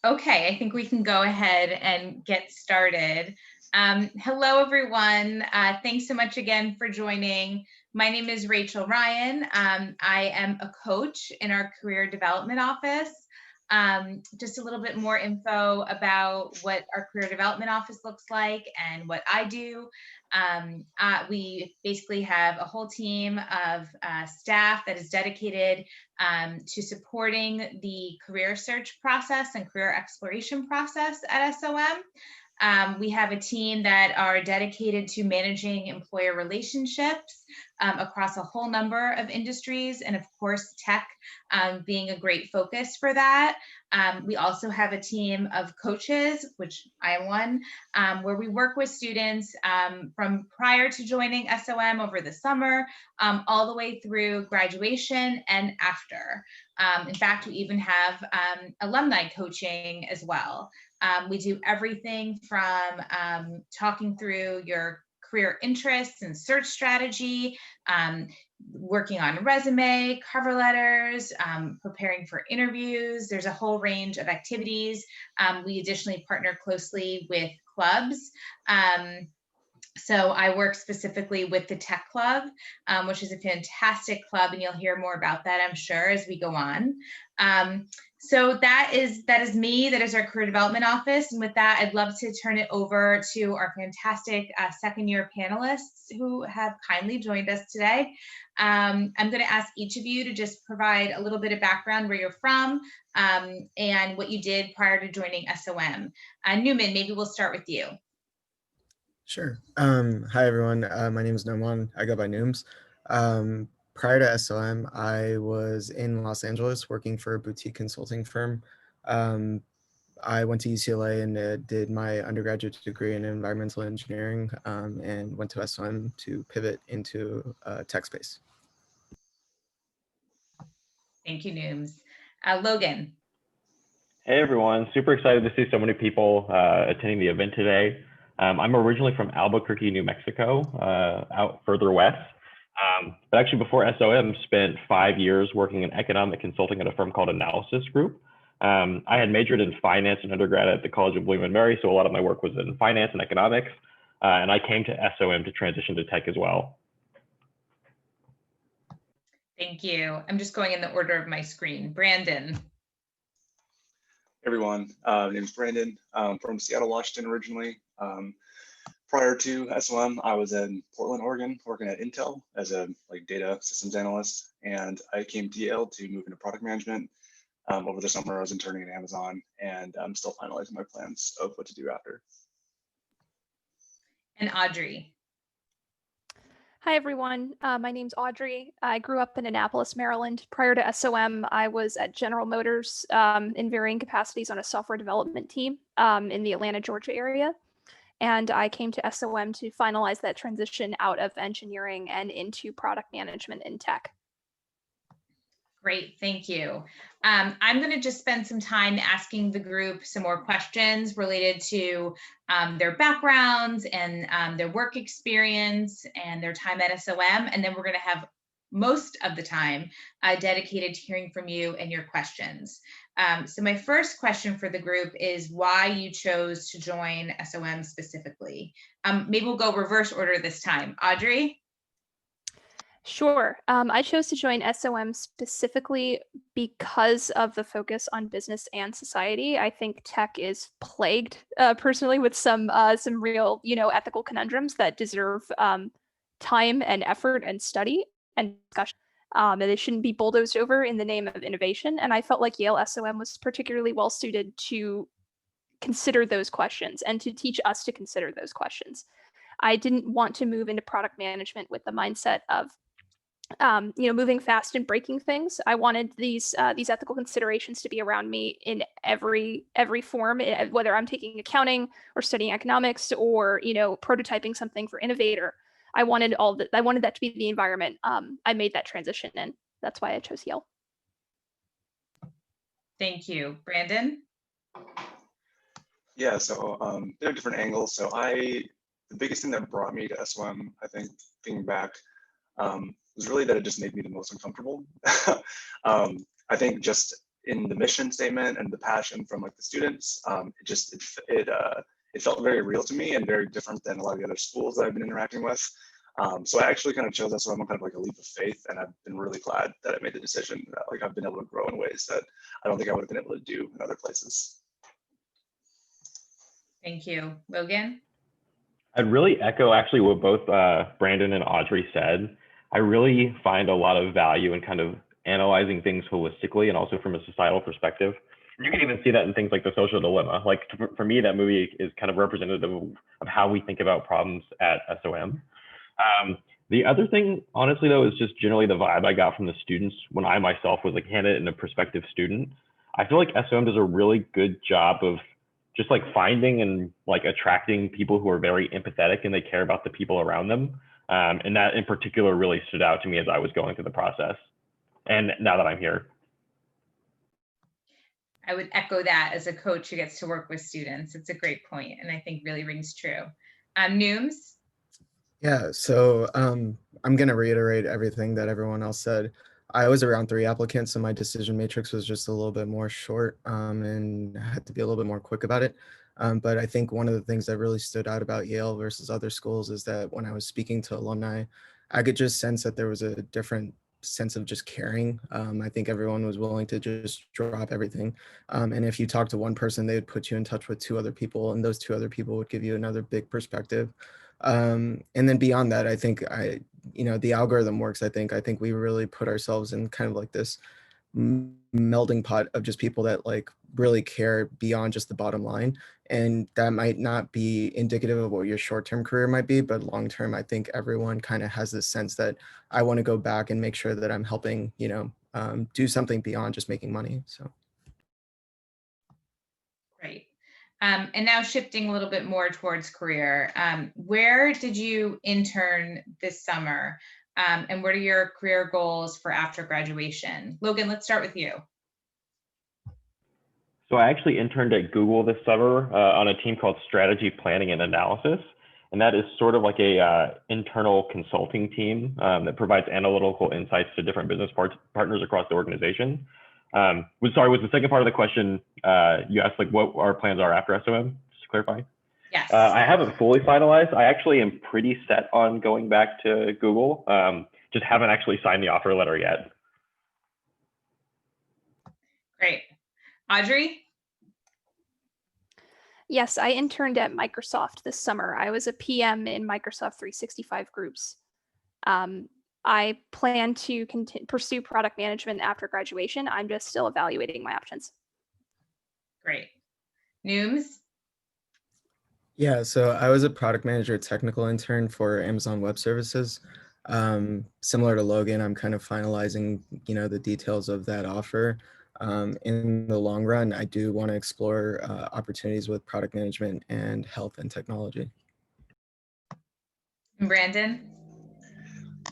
Okay, I think we can go ahead and get started. Hello, everyone. Thanks so much again for joining. My name is Rachel Ryan. I am a coach in our career development office. Just a little bit more info about what our career development office looks like and what I do. We basically have a whole team of staff that is dedicated to supporting the career search process and career exploration process at SOM. We have a team that are dedicated to managing employer relationships across a whole number of industries, and of course, tech being a great focus for that. We also have a team of coaches, which I am one, where we work with students from prior to joining SOM over the summer, all the way through graduation and after. In fact, we even have alumni coaching as well. We do everything from talking through your career interests and search strategy, working on resume, cover letters, preparing for interviews. There's a whole range of activities. We additionally partner closely with clubs. So I work specifically with the Tech Club, which is a fantastic club, and you'll hear more about that, I'm sure, as we go on. So that is me. That is our career development office. And with that, I'd love to turn it over to our fantastic second year panelists who have kindly joined us today. I'm going to ask each of you to just provide a little bit of background where you're from and what you did prior to joining SOM. Newman, maybe we'll start with you. Sure. Hi, everyone. My name is Noman. I go by Nooms. Prior to SOM, I was in Los Angeles working for a boutique consulting firm. I went to UCLA and did my undergraduate degree in environmental engineering and went to SOM to pivot into tech space. Thank you, Nooms. Logan. Hey, everyone. Super excited to see so many people attending the event today. I'm originally from Albuquerque, New Mexico, out further west. But actually before SOM, spent 5 years working in economic consulting at a firm called Analysis Group. I had majored in finance in undergrad at the College of William & Mary, so a lot of my work was in finance and economics. And I came to SOM to transition to tech as well. Thank you. I'm just going in the order of my screen. Brandon. Hey everyone, my name is Brandon. I'm from Seattle, Washington originally. Prior to SOM, I was in Portland, Oregon, working at Intel as a data systems analyst, and I came to Yale to move into product management. Over the summer, I was interning at Amazon, and I'm still finalizing my plans of what to do after. And Audrey. Hi, everyone. My name's Audrey. I grew up in Annapolis, Maryland. Prior to SOM, I was at General Motors in varying capacities on a software development team in the Atlanta, Georgia area. And I came to SOM to finalize that transition out of engineering and into product management in tech. Great, thank you. I'm going to just spend some time asking the group some more questions related to their backgrounds and their work experience and their time at SOM, and then we're going to have most of the time dedicated to hearing from you and your questions. So my first question for the group is why you chose to join SOM specifically. Maybe we'll go reverse order this time. Audrey? Sure. I chose to join SOM specifically because of the focus on business and society. I think tech is plagued personally with some real, ethical conundrums that deserve time and effort and study and discussion. And they shouldn't be bulldozed over in the name of innovation. And I felt like Yale SOM was particularly well suited to consider those questions and to teach us to consider those questions. I didn't want to move into product management with the mindset of moving fast and breaking things. I wanted these ethical considerations to be around me in every form, whether I'm taking accounting or studying economics or prototyping something for Innovator. I wanted that to be the environment I made that transition in. That's why I chose Yale. Thank you, Brandon. Yeah, so there are different angles. So the biggest thing that brought me to SOM, I think, thinking back, was really that it just made me the most uncomfortable. I think just in the mission statement and the passion from like the students, it felt very real to me and very different than a lot of the other schools that I've been interacting with. So I actually kind of chose SOM on kind of like a leap of faith, and I've been really glad that I made the decision. That, like, I've been able to grow in ways that I don't think I would have been able to do in other places. Thank you. Logan? I'd really echo actually what both Brandon and Audrey said. I really find a lot of value in kind of analyzing things holistically and also from a societal perspective. You can even see that in things like The Social Dilemma. Like for me, that movie is kind of representative of how we think about problems at SOM. The other thing, honestly, though, is just generally the vibe I got from the students when I myself was a candidate and a prospective student. I feel like SOM does a really good job of just like finding and like attracting people who are very empathetic and they care about the people around them. And that in particular really stood out to me as I was going through the process. And now that I'm here. I would echo that as a coach who gets to work with students. It's a great point, and I think really rings true. Nooms? Yeah, so I'm going to reiterate everything that everyone else said. I was around 3 applicants, so my decision matrix was just a little bit more short, and I had to be a little bit more quick about it. But I think one of the things that really stood out about Yale versus other schools is that when I was speaking to alumni, I could just sense that there was a different sense of just caring. I think everyone was willing to just drop everything. And if you talk to one person, they would put you in touch with 2 other people, and those 2 other people would give you another big perspective. And then beyond that, I think the algorithm works. I think we really put ourselves in kind of like this melding pot of just people that like really care beyond just the bottom line. And that might not be indicative of what your short-term career might be, but long-term, I think everyone kind of has this sense that I want to go back and make sure that I'm helping, do something beyond just making money. So. Great. And now shifting a little bit more towards career, where did you intern this summer? And what are your career goals for after graduation? Logan, let's start with you. So I actually interned at Google this summer on a team called Strategy Planning and Analysis. And that is sort of like a internal consulting team that provides analytical insights to different business partners across the organization. Was the second part of the question, you asked like what our plans are after SOM, just to clarify? Yes. I haven't fully finalized. I actually am pretty set on going back to Google. Just haven't actually signed the offer letter yet. Great. Audrey? Yes, I interned at Microsoft this summer. I was a PM in Microsoft 365 groups. I plan to pursue product management after graduation. I'm just still evaluating my options. Great. Nooms? Yeah, so I was a product manager technical intern for Amazon Web Services. Similar to Logan, I'm kind of finalizing, the details of that offer. In the long run, I do want to explore opportunities with product management and health and technology. And Brandon?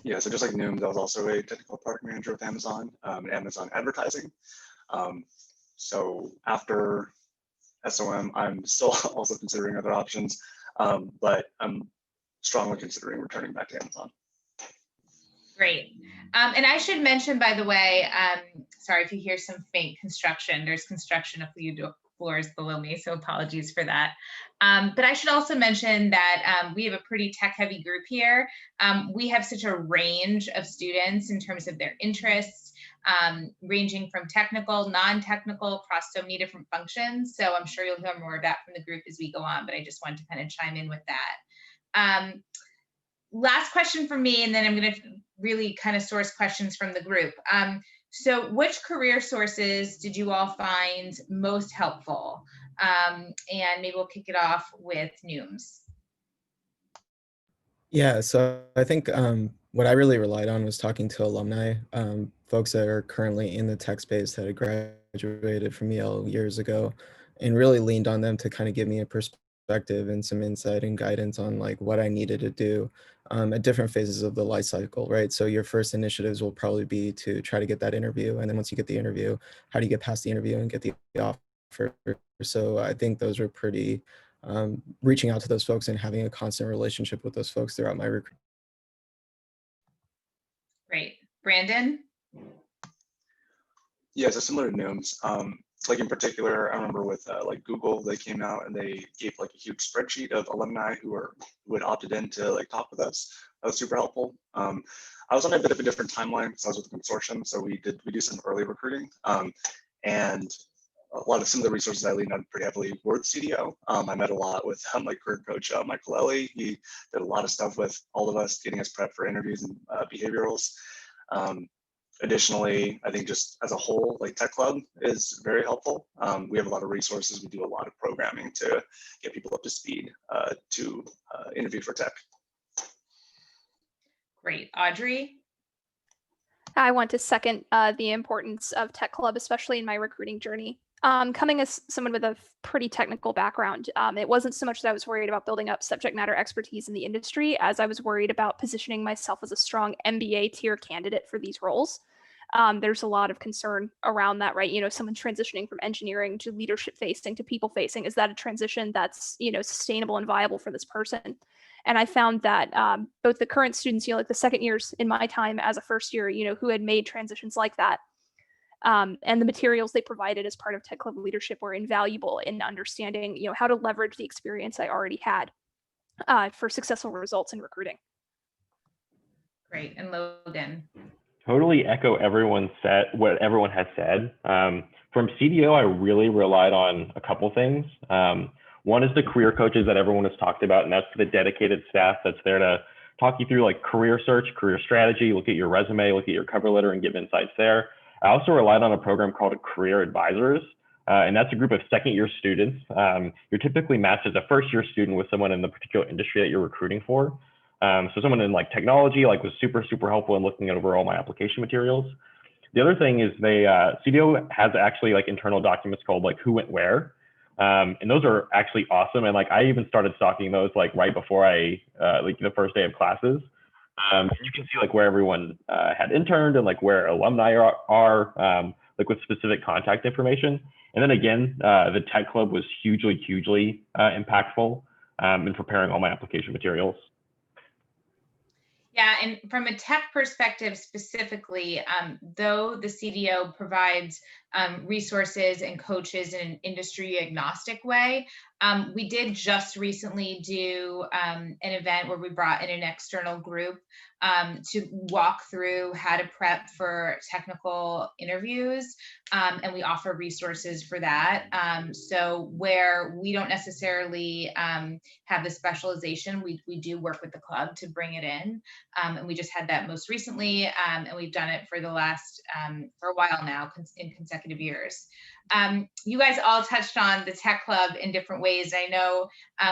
Yeah, so just like Nooms, I was also a technical product manager with Amazon and Amazon advertising. So after SOM, I'm still also considering other options, but I'm strongly considering returning back to Amazon. Great. And I should mention, by the way, sorry if you hear some faint construction, there's construction a few floors below me, so apologies for that. But I should also mention that we have a pretty tech-heavy group here. We have such a range of students in terms of their interests, ranging from technical, non-technical, across so many different functions. So I'm sure you'll hear more of that from the group as we go on, but I just wanted to kind of chime in with that. Last question from me, and then I'm going to really kind of source questions from the group. So which career sources did you all find most helpful? And maybe we'll kick it off with Nooms. Yeah, so I think what I really relied on was talking to alumni, folks that are currently in the tech space that had graduated from Yale years ago, and really leaned on them to kind of give me a perspective and some insight and guidance on like what I needed to do at different phases of the life cycle, right? So your first initiatives will probably be to try to get that interview. And then once you get the interview, how do you get past the interview and get the offer? So I think those were pretty, reaching out to those folks and having a constant relationship with those folks throughout my recruitment. Great. Brandon? Yeah, so similar to Nooms. Like in particular, I remember with like Google, they came out and they gave like a huge spreadsheet of alumni who had opted in to like talk with us. That was super helpful. I was on a bit of a different timeline because I was with the consortium, so we do some early recruiting, and a lot of some of the resources I leaned on pretty heavily were with CDO. I met a lot with my career coach, Michael Ellie. He did a lot of stuff with all of us, getting us prepped for interviews and behaviorals. Additionally, I think just as a whole, like Tech Club is very helpful. We have a lot of resources. We do a lot of programming to get people up to speed to interview for tech. Great. Audrey? I want to second the importance of Tech Club, especially in my recruiting journey. Coming as someone with a pretty technical background, it wasn't so much that I was worried about building up subject matter expertise in the industry as I was worried about positioning myself as a strong MBA tier candidate for these roles. There's a lot of concern around that, right? You know, someone transitioning from engineering to leadership facing to people facing, is that a transition that's, you know, sustainable and viable for this person? And I found that both the current students, you know, like the second years in my time as a first year, you know, who had made transitions like that, and the materials they provided as part of Tech Club leadership were invaluable in understanding, you know, how to leverage the experience I already had for successful results in recruiting. Great. And Logan? Totally echo what everyone has said. From CDO, I really relied on a couple things. One is the career coaches that everyone has talked about, and that's the dedicated staff that's there to talk you through like career search, career strategy, look at your resume, look at your cover letter, and give insights there. I also relied on a program called Career Advisors, and that's a group of second-year students. You're typically matched as a first-year student with someone in the particular industry that you're recruiting for. So someone in like technology was super helpful in looking over all my application materials. The other thing is CDO has actually like internal documents called like Who Went Where. And those are actually awesome. And like I even started stalking those like right before like the first day of classes. And you can see like where everyone had interned and like where alumni are like with specific contact information. And then again, the Tech Club was hugely impactful in preparing all my application materials. Yeah, and from a tech perspective specifically, though the CDO provides resources and coaches in an industry agnostic way, we did just recently do an event where we brought in an external group to walk through how to prep for technical interviews, and we offer resources for that. So where we don't necessarily have the specialization, we do work with the club to bring it in. And we just had that most recently, and we've done it for the last, for a while now, in consecutive years. You guys all touched on the Tech Club in different ways. I know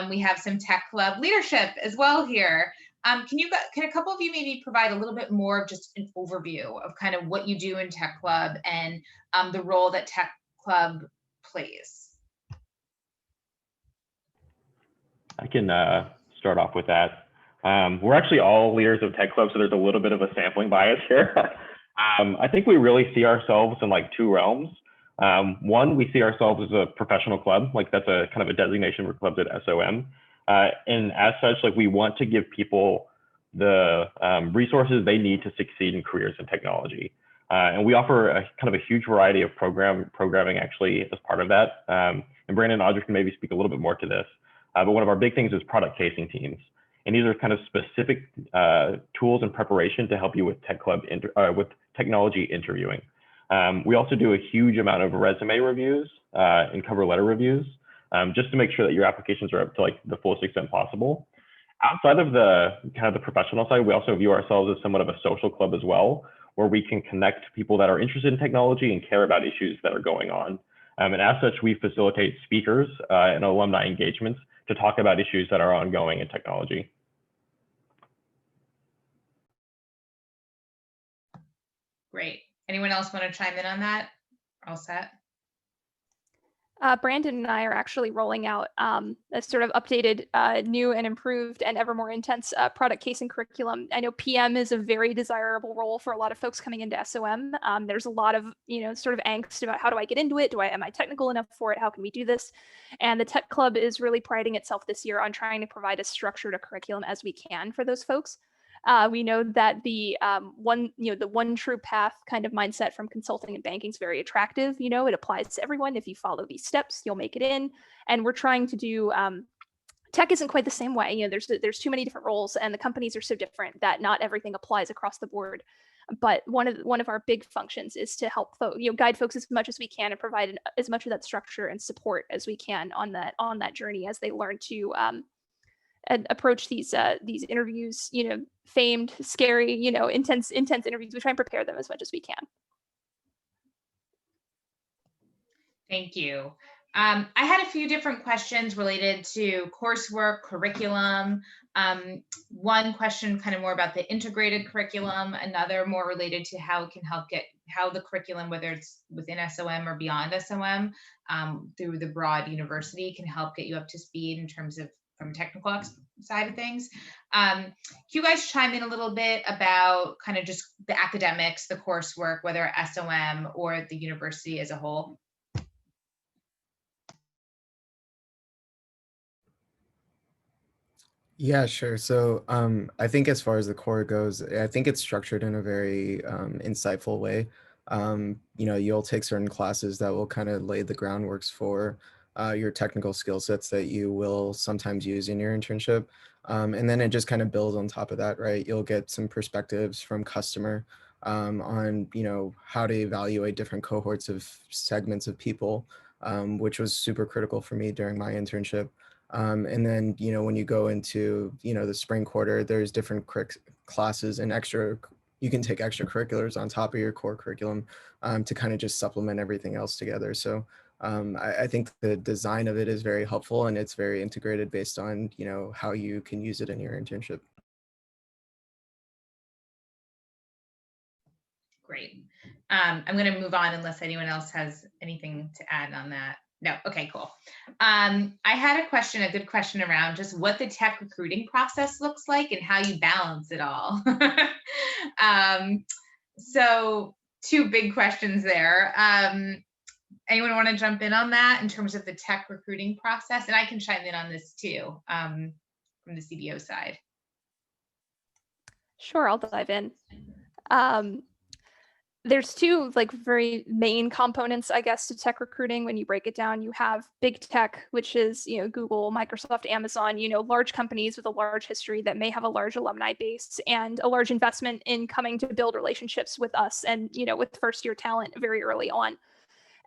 we have some Tech Club leadership as well here. Can a couple of you maybe provide a little bit more of just an overview of kind of what you do in Tech Club and the role that Tech Club plays? I can start off with that. We're actually all leaders of Tech Club, so there's a little bit of a sampling bias here. I think we really see ourselves in like two realms. One, we see ourselves as a professional club, like that's a kind of a designation for clubs at SOM. And as such, like we want to give people the resources they need to succeed in careers in technology. And we offer a kind of a huge variety of programming actually as part of that. And Brandon and Audrey can maybe speak a little bit more to this. But one of our big things is product facing teams. And these are kind of specific tools and preparation to help you with Tech Club, with technology interviewing. We also do a huge amount of resume reviews and cover letter reviews, just to make sure that your applications are up to like the fullest extent possible. Outside of the kind of the professional side, we also view ourselves as somewhat of a social club as well, where we can connect people that are interested in technology and care about issues that are going on. And as such, we facilitate speakers and alumni engagements to talk about issues that are ongoing in technology. Great. Anyone else want to chime in on that? All set? Brandon and I are actually rolling out a sort of updated, new and improved and ever more intense product casing curriculum. I know PM is a very desirable role for a lot of folks coming into SOM. There's a lot of, sort of angst about how do I get into it? Am I technical enough for it? How can we do this? And the Tech Club is really priding itself this year on trying to provide as structured a curriculum as we can for those folks. We know that the the one true path kind of mindset from consulting and banking is very attractive. It applies to everyone. If you follow these steps, you'll make it in. And we're trying to do tech isn't quite the same way. There's too many different roles, and the companies are so different that not everything applies across the board. But one of our big functions is to help guide folks as much as we can and provide as much of that structure and support as we can on that journey as they learn to approach these interviews. Famed, scary, intense interviews. We try and prepare them as much as we can. Thank you. I had a few different questions related to coursework, curriculum. One question kind of more about the integrated curriculum, another more related to how it can help how the curriculum, whether it's within SOM or beyond SOM, through the broad university, can help get you up to speed in terms of from a technical side of things. Can you guys chime in a little bit about kind of just the academics, the coursework, whether SOM or the university as a whole? Yeah, sure. So I think as far as the core goes, I think it's structured in a very insightful way. You'll take certain classes that will kind of lay the groundworks for your technical skill sets that you will sometimes use in your internship. And then it just kind of builds on top of that, right? You'll get some perspectives from customer on, how to evaluate different cohorts of segments of people, which was super critical for me during my internship. And then, when you go into, the spring quarter, there's different classes and you can take extracurriculars on top of your core curriculum to kind of just supplement everything else together. So I think the design of it is very helpful, and it's very integrated based on, how you can use it in your internship. Great. I'm going to move on unless anyone else has anything to add on that. No. Okay, cool. I had a good question around just what the tech recruiting process looks like and how you balance it all. So two big questions there. Anyone want to jump in on that in terms of the tech recruiting process? And I can chime in on this too, from the CDO side. Sure, I'll dive in. There's two very main components, I guess, to tech recruiting. When you break it down, you have big tech, which is Google, Microsoft, Amazon, large companies with a large history that may have a large alumni base and a large investment in coming to build relationships with us and with first year talent very early on.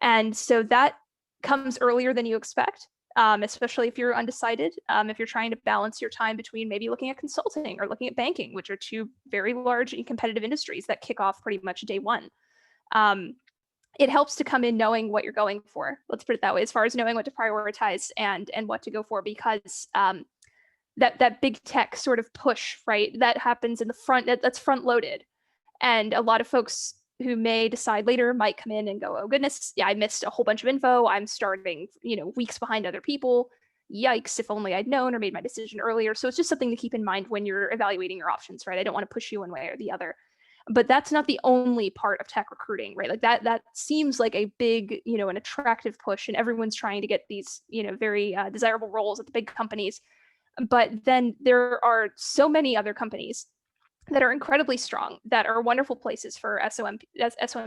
And so that comes earlier than you expect. Especially if you're undecided, if you're trying to balance your time between maybe looking at consulting or looking at banking, which are two very large and competitive industries that kick off pretty much day one. It helps to come in knowing what you're going for. Let's put it that way, as far as knowing what to prioritize and what to go for, because that big tech sort of push, right, that happens in the front, that's front loaded. And a lot of folks who may decide later might come in and go, oh goodness, yeah, I missed a whole bunch of info. I'm starting, weeks behind other people. Yikes, if only I'd known or made my decision earlier. So it's just something to keep in mind when you're evaluating your options, right? I don't want to push you one way or the other. But that's not the only part of tech recruiting, right? Like that seems like a big, an attractive push, and everyone's trying to get these, very desirable roles at the big companies. But then there are so many other companies that are incredibly strong, that are wonderful places for SOM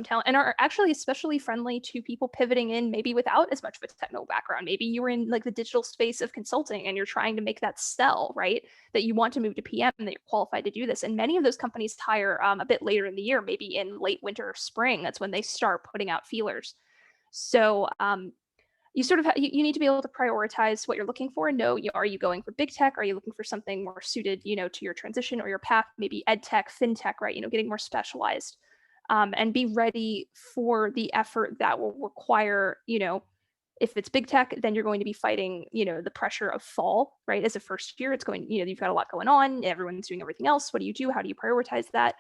talent, and are actually especially friendly to people pivoting in maybe without as much of a technical background. Maybe you were in the digital space of consulting and you're trying to make that sell, right? That you want to move to PM and that you're qualified to do this. And many of those companies hire a bit later in the year, maybe in late winter or spring. That's when they start putting out feelers. So you sort of you need to be able to prioritize what you're looking for and know, are you going for big tech? Are you looking for something more suited, to your transition or your path, maybe ed tech, fintech, right? Getting more specialized, and be ready for the effort that will require, if it's big tech, then you're going to be fighting, the pressure of fall, right? As a first year, it's going, you've got a lot going on. Everyone's doing everything else. What do you do? How do you prioritize that?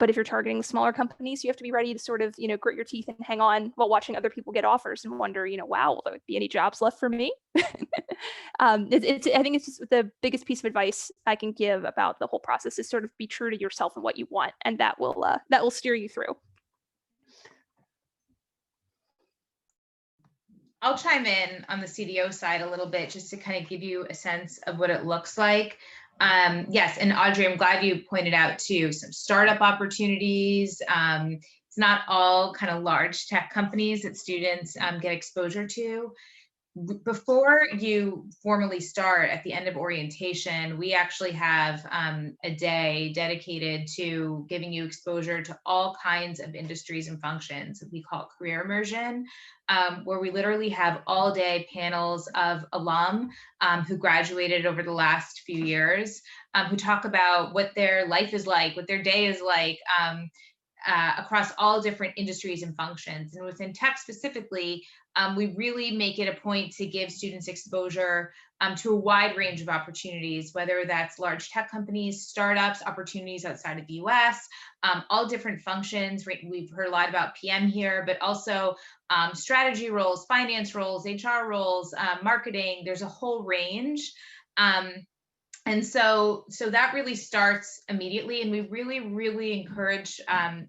But if you're targeting smaller companies, you have to be ready to sort of, grit your teeth and hang on while watching other people get offers and wonder, wow, will there be any jobs left for me? I think it's just the biggest piece of advice I can give about the whole process is sort of be true to yourself and what you want, and that will steer you through. I'll chime in on the CDO side a little bit just to kind of give you a sense of what it looks like. Yes, and Audrey, I'm glad you pointed out too, some startup opportunities. It's not all kind of large tech companies that students get exposure to. Before you formally start at the end of orientation, we actually have a day dedicated to giving you exposure to all kinds of industries and functions. We call it career immersion, where we literally have all day panels of alum who graduated over the last few years, who talk about what their life is like, what their day is like, across all different industries and functions. And within tech specifically, we really make it a point to give students exposure to a wide range of opportunities, whether that's large tech companies, startups, opportunities outside of the US, all different functions. We've heard a lot about PM here, but also strategy roles, finance roles, HR roles, marketing. There's a whole range. And so that really starts immediately. And we really, really encourage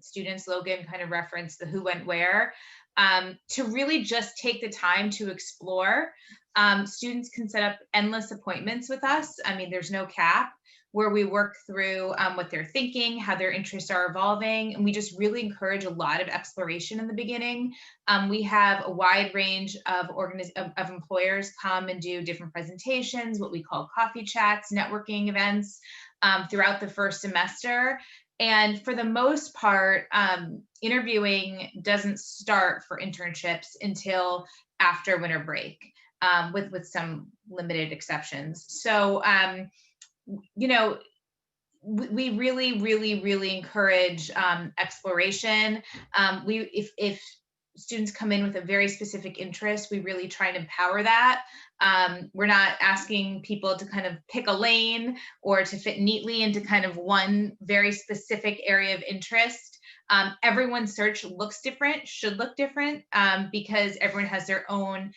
students, Logan kind of referenced the who went where, to really just take the time to explore. Students can set up endless appointments with us. I mean, there's no cap, where we work through what they're thinking, how their interests are evolving. And we just really encourage a lot of exploration in the beginning. We have a wide range of employers come and do different presentations, what we call coffee chats, networking events throughout the first semester. And for the most part, interviewing doesn't start for internships until after winter break, with some limited exceptions. So, you know, we really, really, really encourage exploration. If students come in with a very specific interest, we really try and empower that. We're not asking people to kind of pick a lane or to fit neatly into kind of one very specific area of interest. Everyone's search looks different, should look different, because everyone has their own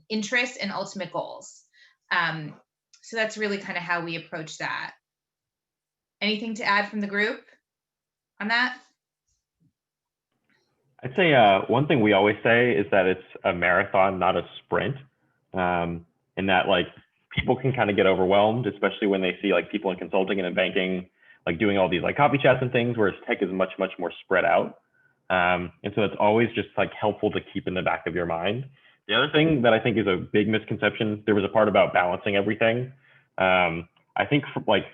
interests and ultimate goals. So that's really kind of how we approach that. Anything to add from the group on that? I'd say one thing we always say is that it's a marathon, not a sprint. And that like people can kind of get overwhelmed, especially when they see like people in consulting and in banking, like doing all these like copy chats and things, whereas tech is much, much more spread out. And so it's always just like helpful to keep in the back of your mind. The other thing that I think is a big misconception, there was a part about balancing everything. I think like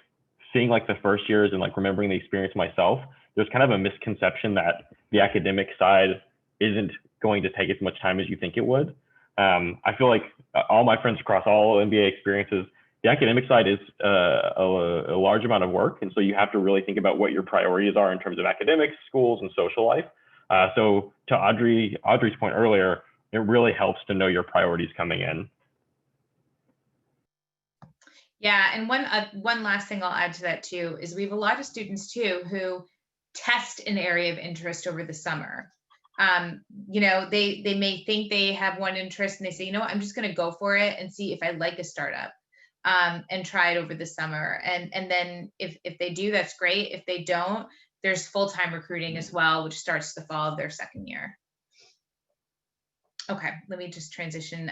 seeing like the first years and like remembering the experience myself, there's kind of a misconception that the academic side isn't going to take as much time as you think it would. I feel like all my friends across all MBA experiences, the academic side is a large amount of work. And so you have to really think about what your priorities are in terms of academics, schools, and social life. So to Audrey's point earlier, it really helps to know your priorities coming in. Yeah, and one last thing I'll add to that too is we have a lot of students too who test an area of interest over the summer. You know, they may think they have one interest and they say, you know what, I'm just going to go for it and see if I like a startup, and try it over the summer. And then if they do, that's great. If they don't, there's full-time recruiting as well, which starts the fall of their second year. Okay, let me just transition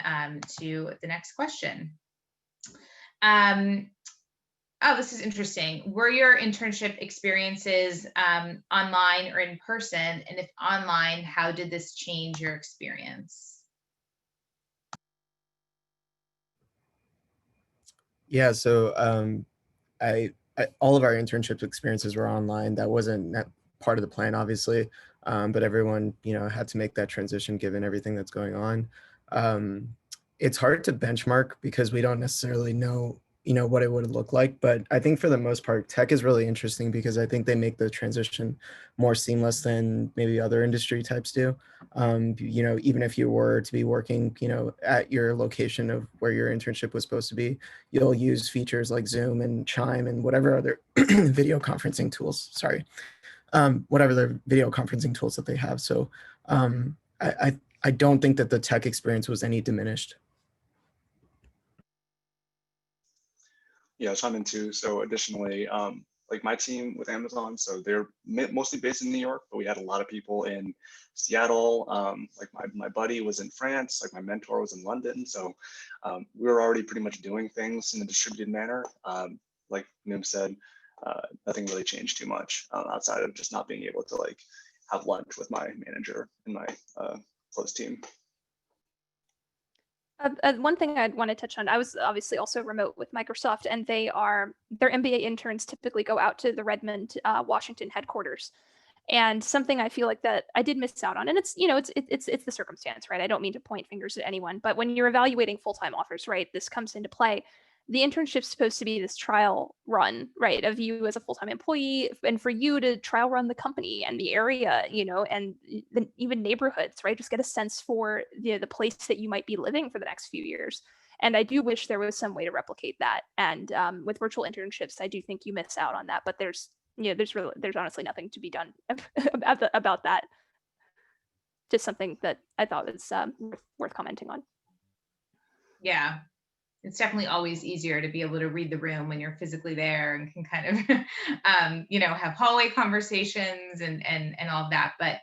to the next question. Oh, this is interesting. Were your internship experiences online or in person? And if online, how did this change your experience? Yeah, so all of our internship experiences were online. That wasn't part of the plan, obviously, but everyone, you know, had to make that transition given everything that's going on. It's hard to benchmark because we don't necessarily know, you know, what it would look like. But I think for the most part, tech is really interesting because I think they make the transition more seamless than maybe other industry types do. You know, even if you were to be working, you know, at your location of where your internship was supposed to be, you'll use features like Zoom and Chime and whatever other video conferencing tools, whatever the video conferencing tools that they have. So I don't think that the tech experience was any diminished. Yeah, chime in too. So additionally, like my team with Amazon, so they're mostly based in New York, but we had a lot of people in Seattle. Like my buddy was in France, like my mentor was in London. So we were already pretty much doing things in a distributed manner. like Nim said, nothing really changed too much outside of just not being able to like have lunch with my manager and my close team. One thing I'd want to touch on, I was obviously also remote with Microsoft, and their MBA interns typically go out to the Redmond, Washington headquarters. And something I feel like that I did miss out on, and it's, it's the circumstance, right? I don't mean to point fingers at anyone, but when you're evaluating full-time offers, right, this comes into play. The internship's supposed to be this trial run, right, of you as a full-time employee, and for you to trial run the company and the area, and even neighborhoods, right? Just get a sense for the place that you might be living for the next few years. And I do wish there was some way to replicate that. And with virtual internships, I do think you miss out on that. But there's honestly nothing to be done about that. Just something that I thought was worth commenting on. Yeah, it's definitely always easier to be able to read the room when you're physically there and can kind of, have hallway conversations and all of that. But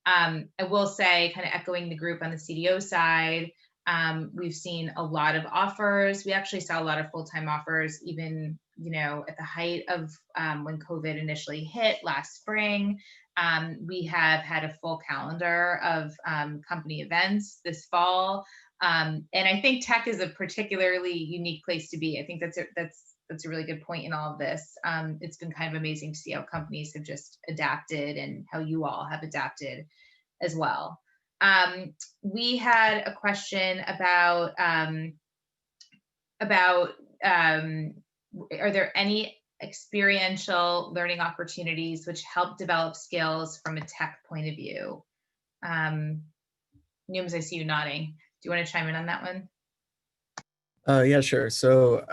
I will say, kind of echoing the group on the CDO side, we've seen a lot of offers. We actually saw a lot of full-time offers, even, at the height of when COVID initially hit last spring. We have had a full calendar of company events this fall. And I think tech is a particularly unique place to be. I think that's a really good point in all of this. It's been kind of amazing to see how companies have just adapted and how you all have adapted as well. We had a question about are there any experiential learning opportunities which help develop skills from a tech point of view? Nooms, I see you nodding. Do you want to chime in on that one? Yeah, sure. So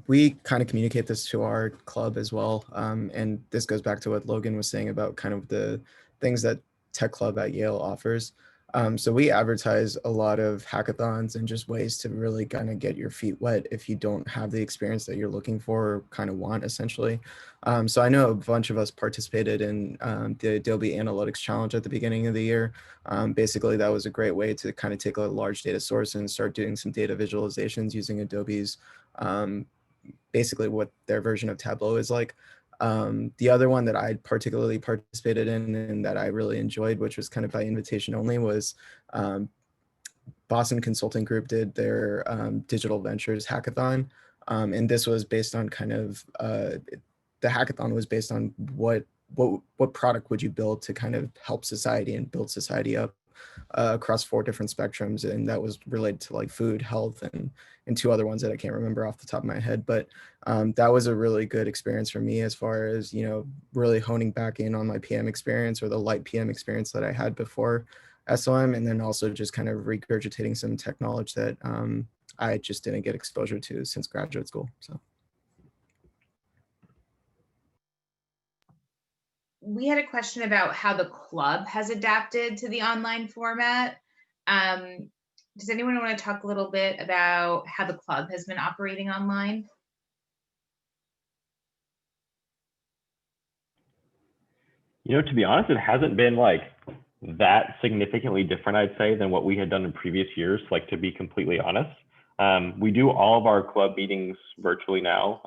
we kind of communicate this to our club as well. And this goes back to what Logan was saying about kind of the things that Tech Club at Yale offers. So we advertise a lot of hackathons and just ways to really kind of get your feet wet if you don't have the experience that you're looking for or kind of want, essentially. So I know a bunch of us participated in the Adobe Analytics Challenge at the beginning of the year. Basically, that was a great way to kind of take a large data source and start doing some data visualizations using Adobe's, basically what their version of Tableau is like. The other one that I particularly participated in and that I really enjoyed, which was kind of by invitation only, was Boston Consulting Group did their Digital Ventures Hackathon. And this was based on kind of, the hackathon was based on what product would you build to kind of help society and build society up across 4 different spectrums, and that was related to like food, health, and 2 other ones that I can't remember off the top of my head. But that was a really good experience for me as far as, really honing back in on my PM experience, or the light PM experience that I had before SOM, and then also just kind of regurgitating some tech knowledge that I just didn't get exposure to since graduate school. So. We had a question about how the club has adapted to the online format. Does anyone want to talk a little bit about how the club has been operating online? To be honest, it hasn't been like that significantly different, I'd say, than what we had done in previous years, like, to be completely honest. We do all of our club meetings virtually now.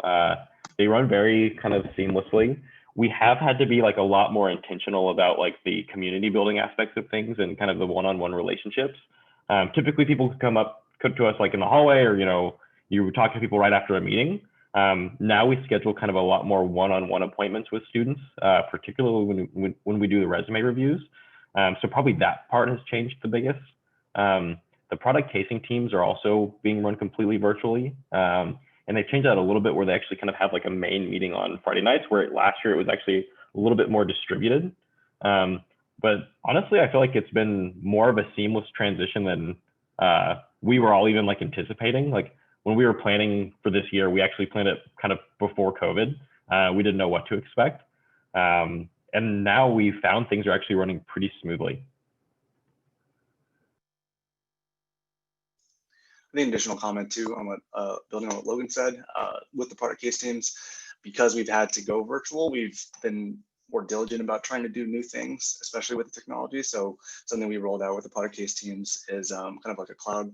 They run very kind of seamlessly. We have had to be like a lot more intentional about like the community building aspects of things and kind of the one-on-one relationships. Typically people come to us like in the hallway, or, you talk to people right after a meeting. Now we schedule kind of a lot more one-on-one appointments with students, particularly when we do the resume reviews. So probably that part has changed the biggest. The product tasting teams are also being run completely virtually. And they've changed that a little bit, where they actually kind of have like a main meeting on Friday nights, where last year it was actually a little bit more distributed. But honestly, I feel like it's been more of a seamless transition than we were all even like anticipating. Like when we were planning for this year, we actually planned it kind of before COVID. We didn't know what to expect. And now we found things are actually running pretty smoothly. The additional comment too on what building on what Logan said, with the product case teams, because we've had to go virtual, we've been more diligent about trying to do new things, especially with the technology. So something we rolled out with the product case teams is kind of like a cloud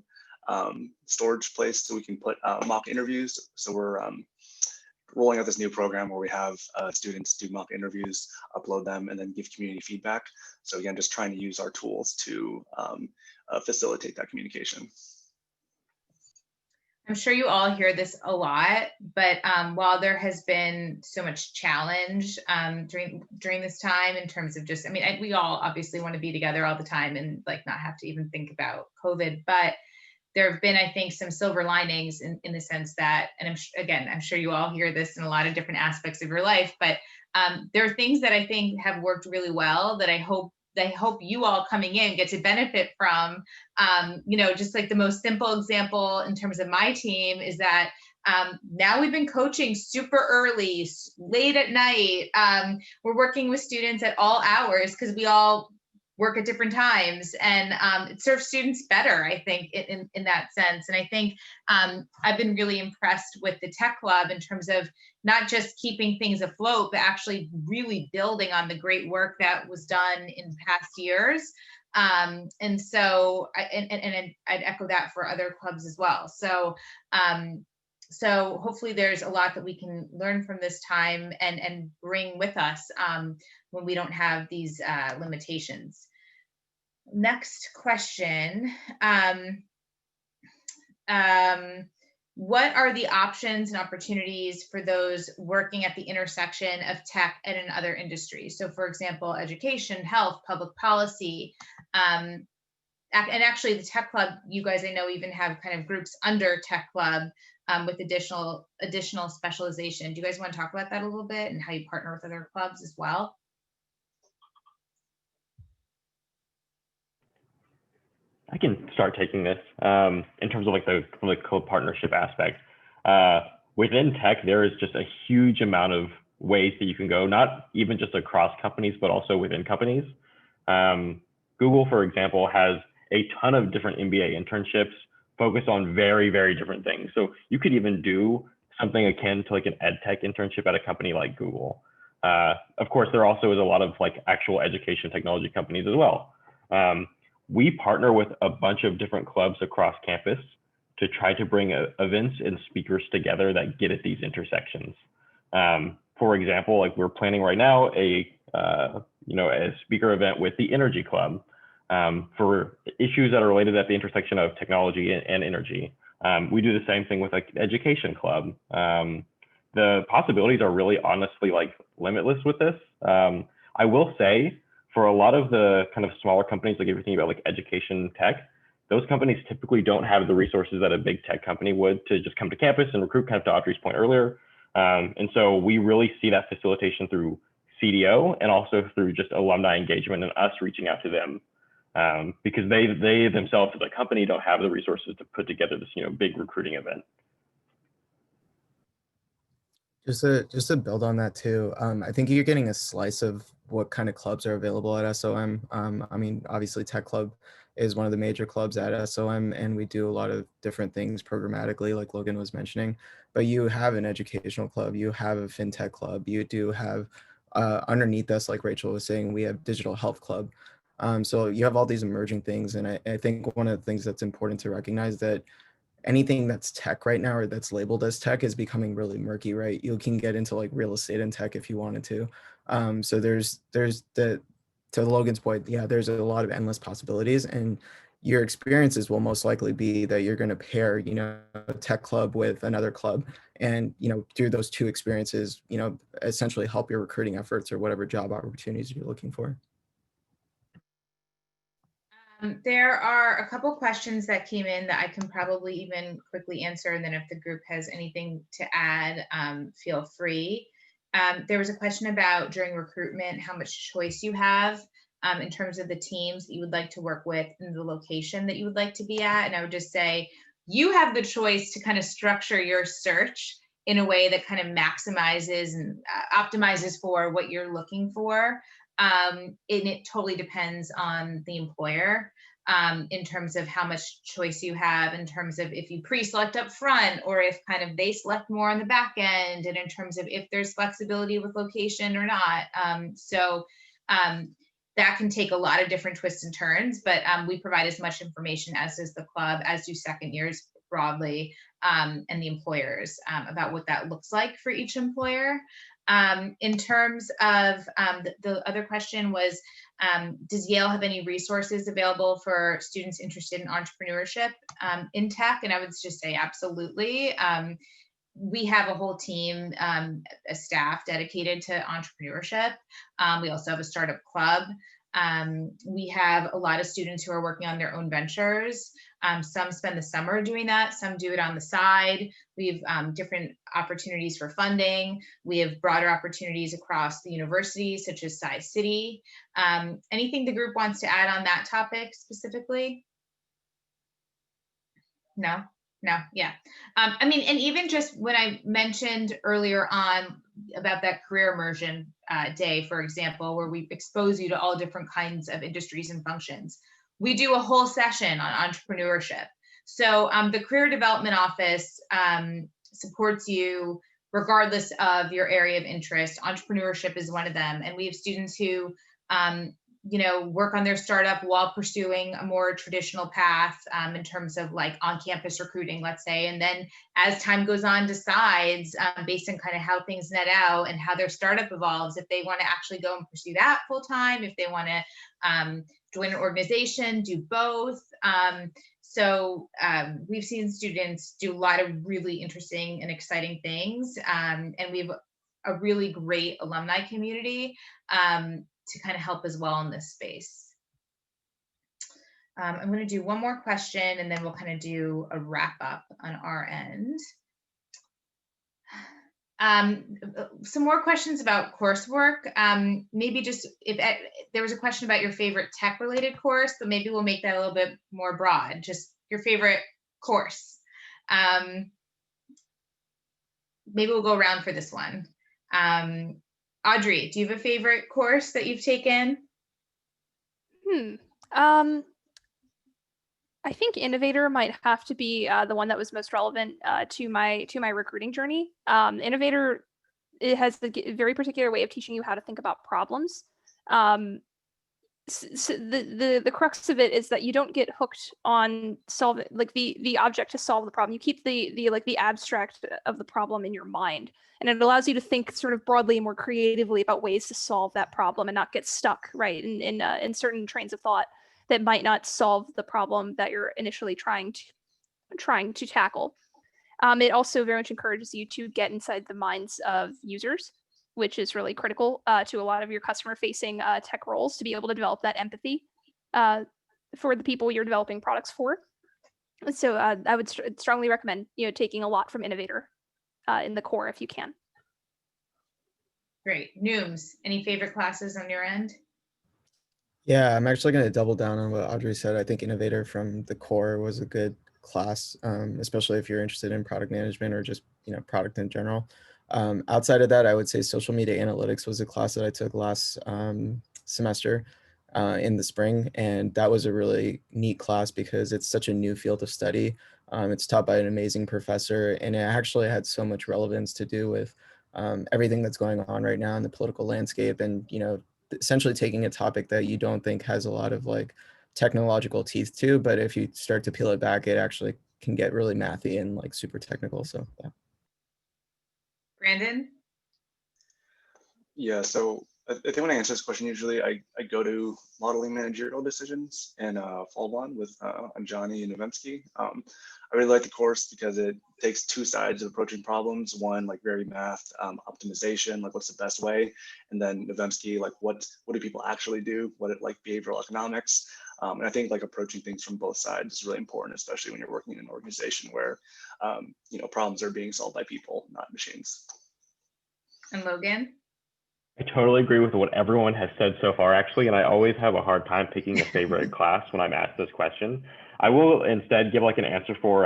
rolling out this new program where we have students do mock interviews, upload them, and then give community feedback. So again, just trying to use our tools to facilitate that communication. I'm sure you all hear this a lot, but while there has been so much challenge during this time in terms of just, I mean, we all obviously want to be together all the time and like not have to even think about COVID, but there have been, I think, some silver linings in the sense that, and I'm sure you all hear this in a lot of different aspects of your life, but there are things that I think have worked really well that I hope you all coming in get to benefit from. You know, just like the most simple example in terms of my team is that now we've been coaching super early, late at night. We're working with students at all hours because we all work at different times, and it serves students better, I think, in that sense. And I think I've been really impressed with the Tech Club in terms of not just keeping things afloat, but actually really building on the great work that was done in past years. And so, I'd echo that for other clubs as well. So, so hopefully there's a lot that we can learn from this time and bring with us when we don't have these limitations. Next question. What are the options and opportunities for those working at the intersection of tech and in other industries? So for example, education, health, public policy, and actually the Tech Club, you guys I know even have kind of groups under Tech Club with additional specialization. Do you guys want to talk about that a little bit and how you partner with other clubs as well? I can start taking this in terms of like the co-partnership aspect. Within tech, there is just a huge amount of ways that you can go, not even just across companies, but also within companies. Google, for example, has a ton of different MBA internships focused on very, very different things. So you could even do something akin to like an ed tech internship at a company like Google. Of course, there also is a lot of like actual education technology companies as well. We partner with a bunch of different clubs across campus to try to bring events and speakers together that get at these intersections. For example, like we're planning right now a speaker event with the Energy Club for issues that are related at the intersection of technology and energy. We do the same thing with like Education Club. The possibilities are really honestly like limitless with this. I will say, for a lot of the kind of smaller companies, like everything about like education tech, those companies typically don't have the resources that a big tech company would to just come to campus and recruit, kind of to Audrey's point earlier. And so we really see that facilitation through CDO and also through just alumni engagement and us reaching out to them because they themselves as a company don't have the resources to put together this, big recruiting event. Just to build on that too, I think you're getting a slice of what kind of clubs are available at SOM. I mean, obviously Tech Club is one of the major clubs at SOM, and we do a lot of different things programmatically, like Logan was mentioning. But you have an educational club, you have a fintech club, you do have underneath us, like Rachel was saying, we have digital health club. So you have all these emerging things, and I think one of the things that's important to recognize that anything that's tech right now or that's labeled as tech is becoming really murky, right? You can get into like real estate and tech if you wanted to. So there's to Logan's point, yeah, there's a lot of endless possibilities, and your experiences will most likely be that you're going to pair, a tech club with another club, and through those two experiences, essentially help your recruiting efforts or whatever job opportunities you're looking for. There are a couple questions that came in that I can probably even quickly answer, and then if the group has anything to add, feel free. There was a question about during recruitment, how much choice you have in terms of the teams that you would like to work with and the location that you would like to be at. And I would just say, you have the choice to kind of structure your search in a way that kind of maximizes and optimizes for what you're looking for. And it totally depends on the employer in terms of how much choice you have, in terms of if you pre-select up front or if kind of they select more on the back end, and in terms of if there's flexibility with location or not. So that can take a lot of different twists and turns, but we provide as much information as does the club, as do second years broadly, and the employers about what that looks like for each employer. In terms of the other question was, does Yale have any resources available for students interested in entrepreneurship in tech? And I would just say absolutely. We have a whole team, a staff dedicated to entrepreneurship. We also have a startup club. We have a lot of students who are working on their own ventures. Some spend the summer doing that, some do it on the side. We have different opportunities for funding. We have broader opportunities across the university, such as Sci-City. Anything the group wants to add on that topic specifically? No? No, yeah. I mean, and even just when I mentioned earlier on about that career immersion day, for example, where we expose you to all different kinds of industries and functions, we do a whole session on entrepreneurship. So the Career Development Office supports you regardless of your area of interest. Entrepreneurship is one of them. And we have students who work on their startup while pursuing a more traditional path in terms of like on-campus recruiting, let's say. And then as time goes on, decides based on kind of how things net out and how their startup evolves, if they want to actually go and pursue that full time, if they want to join an organization, do both. So we've seen students do a lot of really interesting and exciting things. And we have a really great alumni community to kind of help as well in this space. I'm going to do one more question and then we'll kind of do a wrap up on our end. Some more questions about coursework. Maybe just if there was a question about your favorite tech related course, but maybe we'll make that a little bit more broad, just your favorite course. Maybe we'll go around for this one. Audrey, do you have a favorite course that you've taken? I think Innovator might have to be the one that was most relevant to my recruiting journey. Innovator, it has a very particular way of teaching you how to think about problems. So the crux of it is that you don't get hooked on solving like the object to solve the problem. You keep the abstract of the problem in your mind, and it allows you to think sort of broadly and more creatively about ways to solve that problem and not get stuck right in certain trains of thought that might not solve the problem that you're initially trying to tackle. It also very much encourages you to get inside the minds of users, which is really critical to a lot of your customer-facing tech roles, to be able to develop that empathy for the people you're developing products for. So I would strongly recommend taking a lot from Innovator in the core if you can. Great. Nooms, any favorite classes on your end? Yeah, I'm actually going to double down on what Audrey said. I think Innovator from the core was a good class, especially if you're interested in product management or just product in general. Outside of that, I would say social media analytics was a class that I took last semester in the spring, and that was a really neat class because it's such a new field of study. It's taught by an amazing professor, and it actually had so much relevance to do with everything that's going on right now in the political landscape, and essentially taking a topic that you don't think has a lot of like technological teeth to, but if you start to peel it back, it actually can get really mathy and like super technical. So yeah. Brandon? Yeah, so I think when I answer this question, usually I go to modeling managerial decisions and fall one with Johnny Novemsky. I really like the course because it takes two sides of approaching problems. One, like very math optimization, like what's the best way, and then Novemsky, like what do people actually do? What it like behavioral economics. And I think like approaching things from both sides is really important, especially when you're working in an organization where problems are being solved by people, not machines. And Logan? I totally agree with what everyone has said so far, actually, and I always have a hard time picking a favorite class when I'm asked this question. I will instead give like an answer for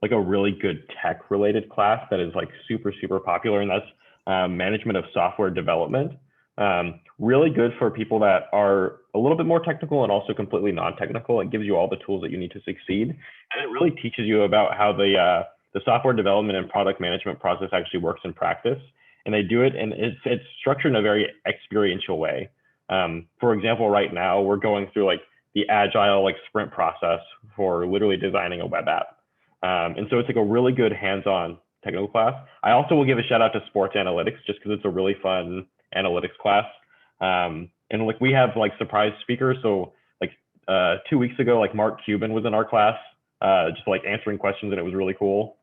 like a really good tech-related class that is like super, super popular, and that's management of software development. Really good for people that are a little bit more technical and also completely non-technical. It gives you all the tools that you need to succeed, and it really teaches you about how the software development and product management process actually works in practice. And they do it, and it's structured in a very experiential way. For example, right now we're going through like the agile like sprint process for literally designing a web app. And so it's like a really good hands-on technical class. I also will give a shout out to sports analytics just because it's a really fun analytics class. And like we have like surprise speakers. So like 2 weeks ago, like Mark Cuban was in our class, just like answering questions, and it was really cool.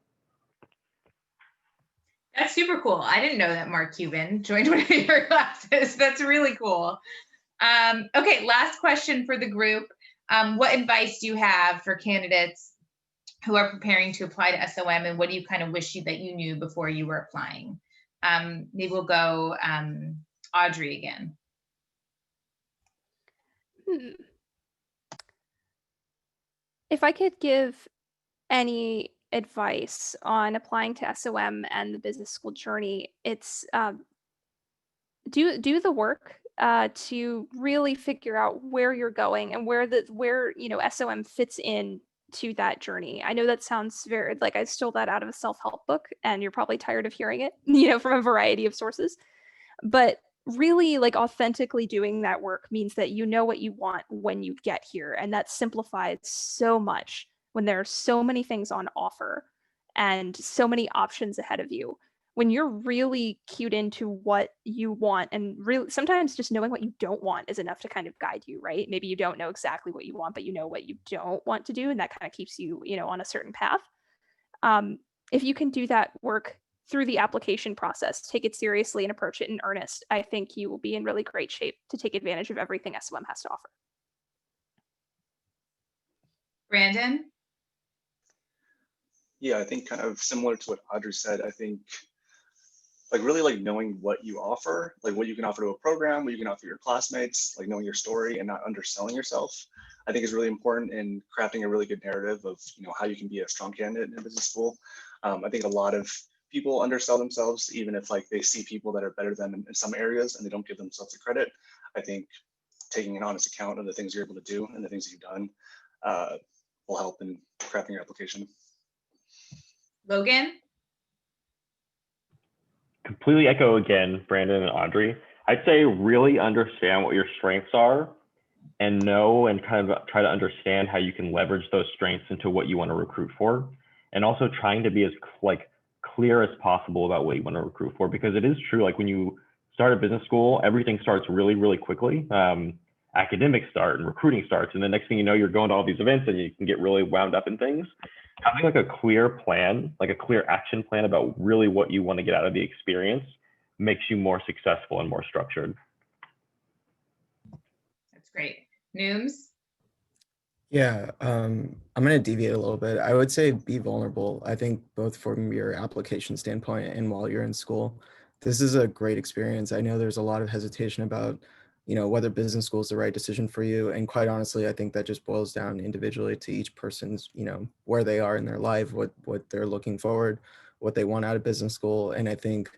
That's super cool. I didn't know that Mark Cuban joined one of your classes. That's really cool. Okay, last question for the group. What advice do you have for candidates who are preparing to apply to SOM, and what do you kind of wish that you knew before you were applying? Maybe we'll go Audrey again. If I could give any advice on applying to SOM and the business school journey, it's do the work to really figure out where you're going and where SOM fits in to that journey. I know that sounds very like I stole that out of a self-help book, and you're probably tired of hearing it, from a variety of sources. But really, like, authentically doing that work means that you know what you want when you get here, and that simplifies so much when there are so many things on offer and so many options ahead of you. When you're really cued into what you want, and really sometimes just knowing what you don't want is enough to kind of guide you, right? Maybe you don't know exactly what you want, but you know what you don't want to do, and that kind of keeps you, on a certain path. If you can do that work through the application process, take it seriously and approach it in earnest, I think you will be in really great shape to take advantage of everything SOM has to offer. Brandon? Yeah, I think kind of similar to what Audrey said. I think like really like knowing what you offer, like what you can offer to a program, what you can offer your classmates, like knowing your story and not underselling yourself, I think is really important in crafting a really good narrative of how you can be a strong candidate in a business school. I think a lot of people undersell themselves, even if like they see people that are better than them in some areas and they don't give themselves the credit. I think taking an honest account of the things you're able to do and the things that you've done will help in crafting your application. Logan? Completely echo again, Brandon and Audrey. I'd say really understand what your strengths are and know and kind of try to understand how you can leverage those strengths into what you want to recruit for. And also trying to be as clear as possible about what you want to recruit for, because it is true, like when you start a business school, everything starts really, really quickly. Academics start and recruiting starts. And the next thing you know, you're going to all these events and you can get really wound up in things. Having like a clear plan, like a clear action plan about really what you want to get out of the experience makes you more successful and more structured. That's great. Nooms? Yeah, I'm going to deviate a little bit. I would say be vulnerable. I think both from your application standpoint and while you're in school, this is a great experience. I know there's a lot of hesitation about, whether business school is the right decision for you. And quite honestly, I think that just boils down individually to each person's, where they are in their life, what they're looking forward, what they want out of business school. And I think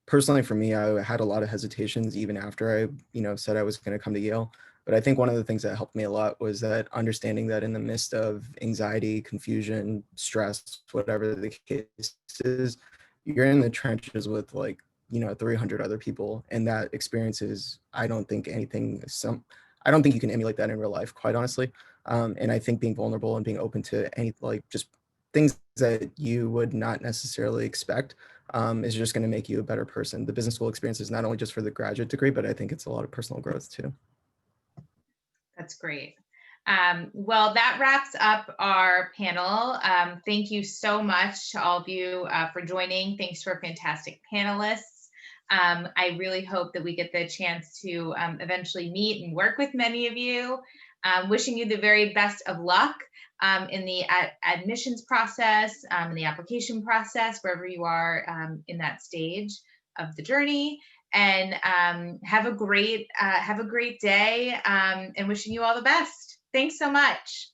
personally for me, I had a lot of hesitations even after I, said I was going to come to Yale. But I think one of the things that helped me a lot was that understanding that in the midst of anxiety, confusion, stress, whatever the case is, you're in the trenches with 300 other people. And that experience is, I don't think you can emulate that in real life, quite honestly. And I think being vulnerable and being open to any, just things that you would not necessarily expect is just going to make you a better person. The business school experience is not only just for the graduate degree, but I think it's a lot of personal growth too. That's great. Well, that wraps up our panel. Thank you so much to all of you for joining. Thanks to our fantastic panelists. I really hope that we get the chance to eventually meet and work with many of you. Wishing you the very best of luck in the admissions process, in the application process, wherever you are in that stage of the journey. And have a great day, and wishing you all the best. Thanks so much.